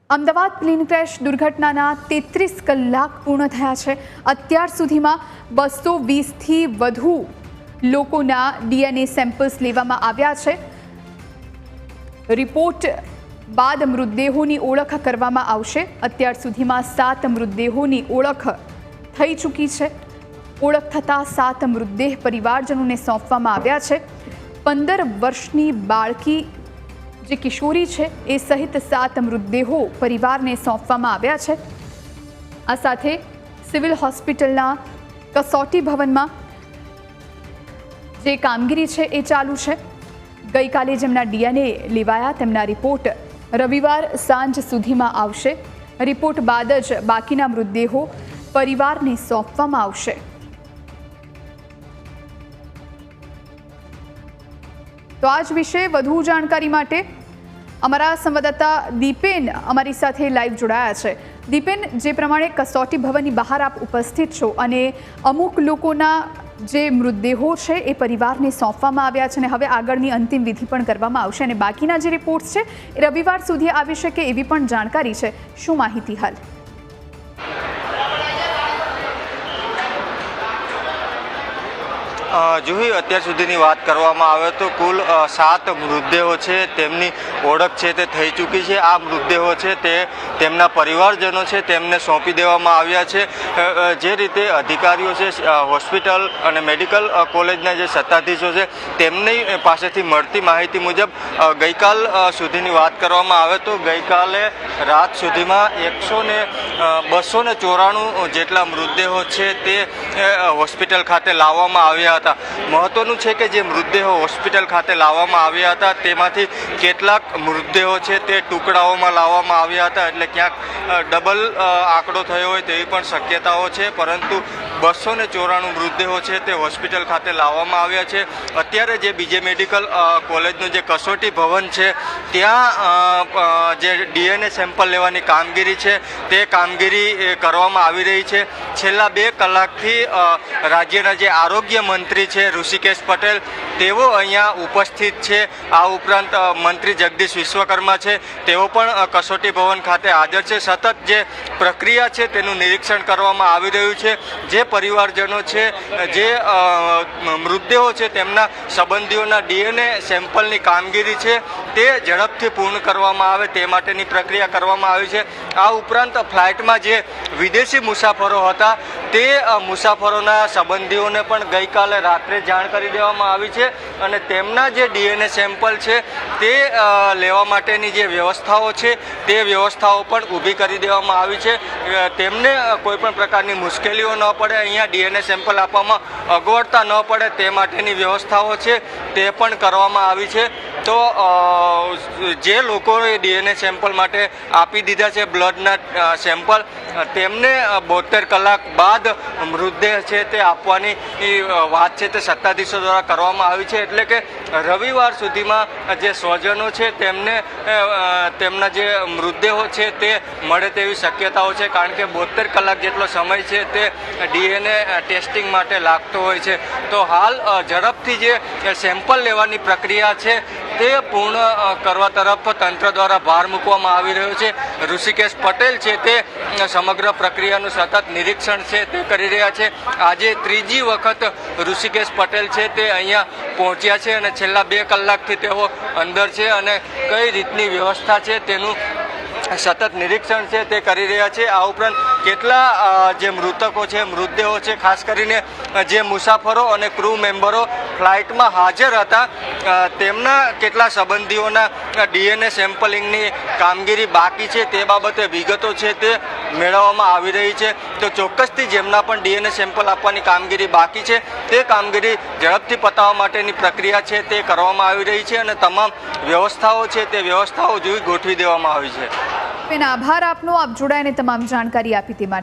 Ahmedabad plane crash દુર્ઘટનાના 33 કલાક પૂર્ણ થયા છે। અત્યાર સુધીમાં 220થી વધુ લોકોના ડીએનએ સેમ્પલ્સ લેવામાં આવ્યા છે। રિપોર્ટ બાદ મૃતદેહોની ઓળખ કરવામાં આવશે। અત્યાર સુધીમાં 7 મૃતદેહોની ઓળખ થઈ ચૂકી છે। ઓળખ થતાં 7 મૃતદેહ પરિવારજનોને સોંપવામાં આવ્યા છે। 15 વર્ષની બાળકી જે કિશોરી છે એ સહિત 7 મૃતદેહો પરિવારને સોંપવામાં આવ્યા છે। આ સાથે સિવિલ હોસ્પિટલના કસોટી ભવનમાં જે કામગીરી છે એ ચાલુ છે। ગઈકાલે જેમના ડીએનએ લેવાયા તેમના રિપોર્ટ રવિવાર સાંજ સુધીમાં આવશે। રિપોર્ટ બાદ જ બાકીના મૃતદેહો પરિવારને સોંપવામાં આવશે। તો આજ વિશે વધુ જાણકારી માટે અમારા સંવાદદાતા દીપેન અમારી સાથે લાઈવ જોડાયા છે। દીપેન, જે પ્રમાણે કસોટી ભવનની બહાર આપ ઉપસ્થિત છો અને અમુક લોકોના જે મૃતદેહો છે એ પરિવારને સોંપવામાં આવ્યા છે અને હવે આગળની અંતિમ વિધિ પણ કરવામાં આવશે અને બાકીના જે રિપોર્ટ્સ છે એ રવિવાર સુધી આવી શકે એવી પણ જાણકારી છે। શું માહિતી હાલ? જુહી, અત્યાર સુધીની વાત કરવામાં આવે તો કુલ 7 મૃતદેહો છે તેમની ઓળખ છે તે થઈ ચૂકી છે। આ મૃતદેહો છે તે તેમના પરિવારજનો છે તેમને સોંપી દેવામાં આવ્યા છે। જે રીતે અધિકારીઓ છે હોસ્પિટલ અને મેડિકલ કોલેજના જે સત્તાધીશો છે તેમની પાસેથી મળતી માહિતી મુજબ ગઈકાલ સુધીની વાત કરવામાં આવે તો ગઈકાલે રાત સુધીમાં 294 જેટલા મૃતદેહો છે તે હોસ્પિટલ ખાતે લાવવામાં આવ્યા હતા। મહત્વનું છે કે જે મૃતદેહો હોસ્પિટલ ખાતે લાવવામાં આવ્યા હતા તેમાંથી કેટલાક મૃતદેહો છે તે ટુકડાઓમાં લાવવામાં આવ્યા હતા, એટલે ક્યાંક ડબલ આંકડો થયો હોય તેવી પણ શક્યતાઓ છે, પરંતુ 294 મૃતદેહો છે તે હોસ્પિટલ ખાતે લાવવામાં આવ્યા છે। અત્યારે જે બીજે મેડિકલ કોલેજનું જે કસોટી ભવન છે ત્યાં જે ડીએનએ સેમ્પલ લેવાની કામગીરી છે તે કામગીરી કરવામાં આવી રહી છે। છેલ્લા 2 કલાકથી રાજ્યના જે આરોગ્ય મંત્રી છે ઋષિકેશ પટેલ તેઓ અહીંયા ઉપસ્થિત છે। આ ઉપરાંત મંત્રી જગદીશ વિશ્વકર્મા છે તેઓ પણ કસોટી ભવન ખાતે હાજર છે। સતત જે પ્રક્રિયા છે તેનું નિરીક્ષણ કરવામાં આવી રહ્યું છે। જે પરિવારજનો છે જે મૃતદેહો છે તેમના સંબંધીઓના ડીએનએ સેમ્પલની કામગીરી છે તે ઝડપથી પૂર્ણ કરવામાં આવે તે માટેની પ્રક્રિયા કરવામાં આવી છે। આ ઉપરાંત ફ્લાઇટમાં જે વિદેશી મુસાફરો હતા તે મુસાફરોના સંબંધીઓને પણ ગઈકાલે રાત્રે જાણ કરી દેવામાં આવી છે અને તેમના જે ડીએનએ સેમ્પલ છે તે લેવા માટેની જે વ્યવસ્થાઓ છે તે વ્યવસ્થાઓ પણ ઊભી કરી દેવામાં આવી છે। તેમને કોઈ પણ પ્રકારની મુશ્કેલીઓ ન પડે, અહીંયા ડીએનએ સેમ્પલ આપવામાં અગવડતા ન પડે તે માટેની વ્યવસ્થાઓ છે તે પણ કરવામાં આવી છે। તો જે લોકોએ ડીએનએ સેમ્પલ માટે આપી દીધા છે બ્લડના સેમ્પલ, તેમને 72 કલાક બાદ મૃતદેહ છે તે આપવાની વાત છે તે સત્તાધીશો દ્વારા કરવામાં આવી છે। એટલે કે રવિવાર સુધીમાં જે સ્વજનો છે તેમને તેમના જે મૃતદેહો છે તે મળે તેવી શક્યતાઓ છે, કારણ કે 72 કલાક જેટલો સમય છે તે ડીએનએ ટેસ્ટિંગ માટે લાગતો હોય છે। તો હાલ ઝડપથી જે સેમ્પલ લેવાની પ્રક્રિયા છે તે પૂર્ણ કરવા તરફ તંત્ર દ્વારા ભાર મૂકવામાં આવી રહ્યો છે। ઋષિકેશ પટેલ છે તે સમગ્ર પ્રક્રિયાનું સતત નિરીક્ષણ છે તે કરી રહ્યા છે। આજે 3જી વખત ઋષિકેશ પટેલ છે તે અહીંયા પહોંચ્યા છે અને છેલ્લા 2 કલાકથી તેઓ અંદર છે અને કઈ રીતની વ્યવસ્થા છે તેનું સતત નિરીક્ષણ છે તે કરી રહ્યા છે। આ ઉપરાંત કેટલા જે મૃતકો છે મૃતદેહો છે ખાસ કરીને જે મુસાફરો અને ક્રૂ મેમ્બરો ફ્લાઇટમાં હાજર હતા તેમના કેટલા સંબંધીઓના ડીએનએ સેમ્પલિંગની કામગીરી બાકી છે તે બાબતે વિગતો છે તે મેળવવામાં આવી રહી છે। તો ચોક્કસથી જેમના પણ ડીએનએ સેમ્પલ આપવાની કામગીરી બાકી છે તે કામગીરી ઝડપથી પતાવવા માટેની પ્રક્રિયા છે તે કરવામાં આવી રહી છે અને તમામ વ્યવસ્થાઓ છે તે વ્યવસ્થાઓ જોઈ ગોઠવી દેવામાં આવી છે। આભાર આપનો, આપ જોડાઈને તમામ જાણકારી આપી તે માટે।